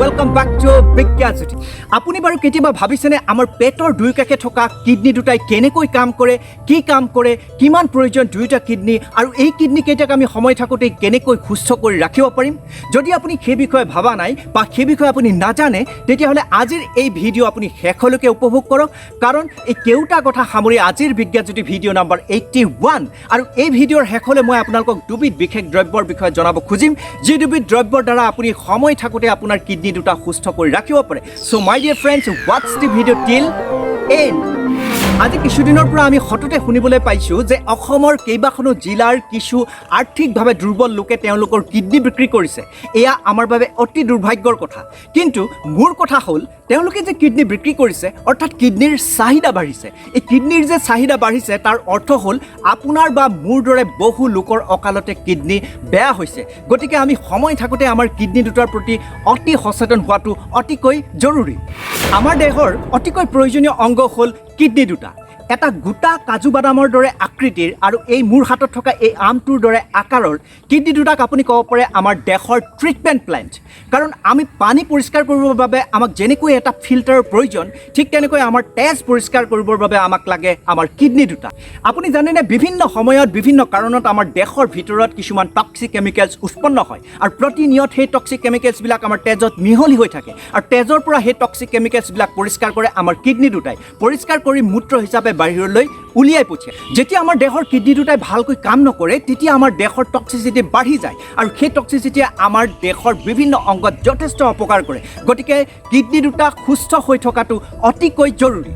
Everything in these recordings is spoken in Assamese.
Welcome back to Bigyanjyoti. আপুনি বাৰু কেতিয়াবা ভাবিছেনে আমাৰ পেটৰ দুই কাষে থকা কিডনি দুটাই কেনেকৈ কাম কৰে, কি কাম কৰে, কিমান প্ৰয়োজন দুয়োটা কিডনি, আৰু এই কিডনি কেইটাক আমি সময় থাকোঁতে কেনেকৈ সুস্থ কৰি ৰাখিব পাৰিম? যদি আপুনি সেই বিষয়ে ভাবা নাই বা সেই বিষয়ে আপুনি নাজানে, তেতিয়াহ'লে আজিৰ এই ভিডিঅ' আপুনি শেষলৈকে উপভোগ কৰক, কাৰণ এই কেউটা কথা সামৰি আজিৰ বিজ্ঞানজ্যোতি ভিডিঅ' নম্বৰ 81। আৰু এই ভিডিঅ'ৰ শেষলৈ মই আপোনালোকক দুবিধ বিশেষ দ্ৰব্যৰ বিষয়ে জনাব খুজিম, যি দুবিধ দ্ৰব্যৰ দ্বাৰা আপুনি সময় থাকোঁতে আপোনাৰ কিডনি দুটা সুস্থ কৰি ৰাখিব পাৰে। চ' মাই ডিয়াৰ ফ্ৰেণ্ডছ, ৱাটছ দি ভিডিঅ' টিল এণ্ড। আজি কিছুদিনৰ পৰা আমি সততে শুনিবলৈ পাইছোঁ যে অসমৰ কেইবাখনো জিলাৰ কিছু আৰ্থিকভাৱে দুৰ্বল লোকে তেওঁলোকৰ কিডনি বিক্ৰী কৰিছে। এয়া আমাৰ বাবে অতি দুৰ্ভাগ্যৰ কথা। কিন্তু মোৰ কথা হ'ল, তেওঁলোকে যে কিডনি বিক্ৰী কৰিছে, অৰ্থাৎ কিডনিৰ চাহিদা বাঢ়িছে। এই কিডনিৰ যে চাহিদা বাঢ়িছে তাৰ অৰ্থ হ'ল আপোনাৰ বা মোৰ দৰে বহু লোকৰ অকালতে কিডনি বেয়া হৈছে। গতিকে আমি সময় থাকোঁতে আমাৰ কিডনি দুটাৰ প্ৰতি অতি সচেতন হোৱাটো অতিকৈ জৰুৰী। আমাৰ দেহৰ অতিকৈ প্ৰয়োজনীয় অংগ হ'ল কিডনি দুটা। এটা গোটা কাজু বাদামৰ দৰে আকৃতিৰ আৰু এই মোৰ হাতত থকা এই আমটোৰ দৰে আকাৰৰ কিডনি দুটাক আপুনি ক'ব পাৰে আমাৰ দেহৰ ট্ৰিটমেণ্ট প্লেণ্ট। কাৰণ আমি পানী পৰিষ্কাৰ কৰিবৰ বাবে আমাক যেনেকৈ এটা ফিল্টাৰৰ প্ৰয়োজন, ঠিক তেনেকৈ আমাৰ তেজ পৰিষ্কাৰ কৰিবৰ বাবে আমাক লাগে আমাৰ কিডনি দুটা। আপুনি জানেনে, বিভিন্ন সময়ত বিভিন্ন কাৰণত আমাৰ দেহৰ ভিতৰত কিছুমান টক্সিক কেমিকেলছ উৎপন্ন হয়, আৰু প্ৰতিনিয়ত সেই টক্সিক কেমিকেলছবিলাক আমাৰ তেজত মিহলি হৈ থাকে, আৰু তেজৰ পৰা সেই টক্সিক কেমিকেলছবিলাক পৰিষ্কাৰ কৰে আমাৰ কিডনি দুটাই। পৰিষ্কাৰ কৰি মূত্ৰ হিচাপে বাহিৰলৈ উলিয়াই পঠিয়ায়। যেতিয়া আমাৰ দেহৰ কিডনি দুটাই ভালকৈ কাম নকৰে, তেতিয়া আমাৰ দেহৰ টক্সিচিটি বাঢ়ি যায়, আৰু সেই টক্সিচিটিয়ে আমাৰ দেহৰ বিভিন্ন অংগত যথেষ্ট অপকাৰ কৰে। গতিকে কিডনি দুটা সুস্থ হৈ থকাটো অতিকৈ জৰুৰী।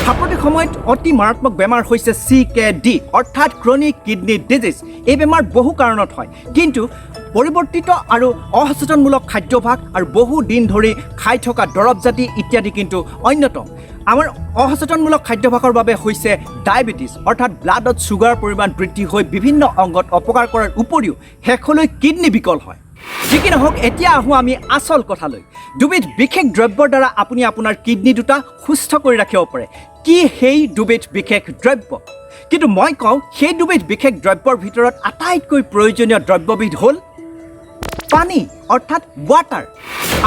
সাম্প্ৰতিক সময়ত অতি মাৰাত্মক বেমাৰ হৈছে CKD, অৰ্থাৎ ক্ৰনিক কিডনি ডিজিজ। এই বেমাৰ বহু কাৰণত হয়, কিন্তু পৰিৱৰ্তিত আৰু অসচেতনমূলক খাদ্যাভ্যাস আৰু বহু দিন ধৰি খাই থকা দৰৱ জাতি ইত্যাদি কিন্তু অন্যতম। আমাৰ অসচেতনমূলক খাদ্যাভ্যাসৰ বাবে হৈছে ডায়েবেটিছ, অৰ্থাৎ ব্লাডত চুগাৰৰ পৰিমাণ বৃদ্ধি হৈ বিভিন্ন অংগত অপকাৰ কৰাৰ উপৰিও শেষলৈ কিডনি বিকল হয়। যি কি নহওক, এতিয়া আহোঁ আমি আচল কথালৈ। দুবিধ বিশেষ দ্ৰব্যৰ দ্বাৰা আপুনি আপোনাৰ কিডনি দুটা সুস্থ কৰি ৰাখিব পাৰে। কি সেই দুবিধ বিশেষ দ্ৰব্য? কিন্তু মই কওঁ, সেই দুবিধ বিশেষ দ্ৰব্যৰ ভিতৰত আটাইতকৈ প্ৰয়োজনীয় দ্ৰব্যবিধ হ'ল পানী, অৰ্থাৎ ৱাটাৰ।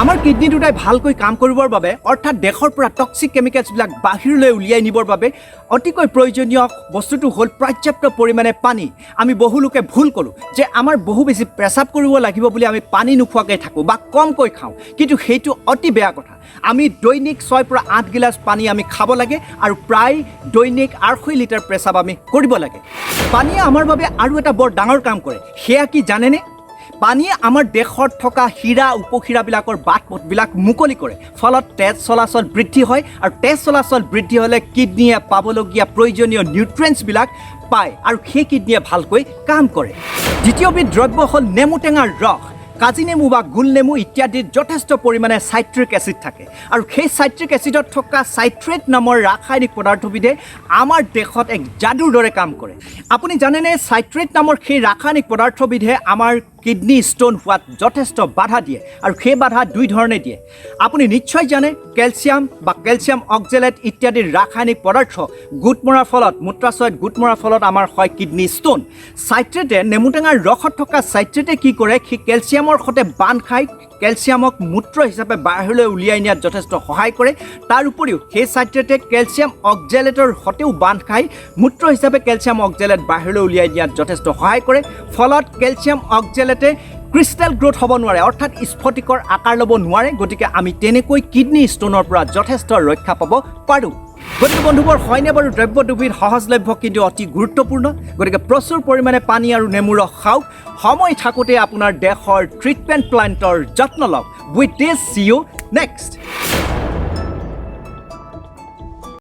আমাৰ কিডনি দুটাই ভালকৈ কাম কৰিবৰ বাবে, অৰ্থাৎ দেহৰ পৰা টক্সিক কেমিকেলছবিলাক বাহিৰলৈ উলিয়াই নিবৰ বাবে অতিকৈ প্ৰয়োজনীয় বস্তুটো হ'ল পৰ্যাপ্ত পৰিমাণে পানী। আমি বহু লোকে ভুল কৰোঁ যে আমাৰ বহু বেছি পেচাব কৰিব লাগিব বুলি আমি পানী নোখোৱাকৈ থাকোঁ বা কমকৈ খাওঁ, কিন্তু সেইটো অতি বেয়া কথা। আমি দৈনিক 6 পৰা 8 গিলাচ পানী আমি খাব লাগে, আৰু প্ৰায় দৈনিক 800 লিটাৰ পেচাব আমি কৰিব লাগে। পানীয়ে আমাৰ বাবে আৰু এটা বৰ ডাঙৰ কাম কৰে। সেয়া কি জানেনে? পানীয়ে আমাৰ দেহত থকা হীৰা উপশিৰাবিলাকৰ বাট পথবিলাক মুকলি কৰে, ফলত তেজ চলাচল বৃদ্ধি হয়, আৰু তেজ চলাচল বৃদ্ধি হ'লে কিডনিয়ে পাবলগীয়া প্ৰয়োজনীয় নিউট্ৰিয়েণ্টছবিলাক পায়, আৰু সেই কিডনিয়ে ভালকৈ কাম কৰে। দ্বিতীয়বিধ দ্ৰব্য হ'ল নেমু টেঙাৰ ৰস। কাজি নেমু বা গোল নেমু ইত্যাদিত যথেষ্ট পৰিমাণে চাইট্ৰিক এচিড থাকে, আৰু সেই চাইট্ৰিক এচিডত থকা চাইট্ৰেট নামৰ ৰাসায়নিক পদাৰ্থবিধে আমাৰ দেহত এক যাদুৰ দৰে কাম কৰে। আপুনি জানেনে, চাইট্ৰেট নামৰ সেই ৰাসায়নিক পদাৰ্থবিধে আমাৰ কিডনি ষ্টোন হোৱাত যথেষ্ট বাধা দিয়ে, আৰু সেই বাধা দুই ধৰণে দিয়ে। আপুনি নিশ্চয় জানে, কেলছিয়াম বা কেলছিয়াম অক্সেলেট ইত্যাদিৰ ৰাসায়নিক পদাৰ্থ গোট মৰাৰ ফলত, মূত্ৰাশয়ত গোট মৰাৰ ফলত আমাৰ হয় কিডনি ষ্টোন। চাইট্ৰেটে, নেমু টেঙাৰ ৰসত থকা চাইট্ৰেটে কি কৰে, সি কেলছিয়ামৰ সৈতে বান্ধ খাই কেলছিয়ামক মূত্ৰ হিচাপে বাহিৰলৈ উলিয়াই নিয়াত যথেষ্ট সহায় কৰে। তাৰ উপৰিও সেই চাইট্ৰেটে কেলছিয়াম অক্সেলেটৰ সৈতেও বান্ধ খাই মূত্ৰ হিচাপে কেলছিয়াম অক্সেলেট বাহিৰলৈ উলিয়াই নিয়াত যথেষ্ট সহায় কৰে। ফলত কেলছিয়াম অক্সেলেটে ক্ৰিষ্টেল গ্ৰ'থ হ'ব নোৱাৰে, অৰ্থাৎ স্ফটিকৰ আকাৰ ল'ব নোৱাৰে। গতিকে আমি তেনেকৈ কিডনি ষ্টোনৰ পৰা যথেষ্ট ৰক্ষা পাব পাৰোঁ। গতিকে বন্ধুবোৰ, হয়নে বাৰু দ্ৰব্য দুবিধ সহজলভ্য কিন্তু অতি গুৰুত্বপূৰ্ণ? গতিকে প্ৰচুৰ পৰিমাণে পানী আৰু নেমু ৰস খাওক, সময় থাকোঁতে আপোনাৰ দেহৰ ট্ৰিটমেণ্ট প্লেণ্টৰ যত্ন লওক। With this, see you next.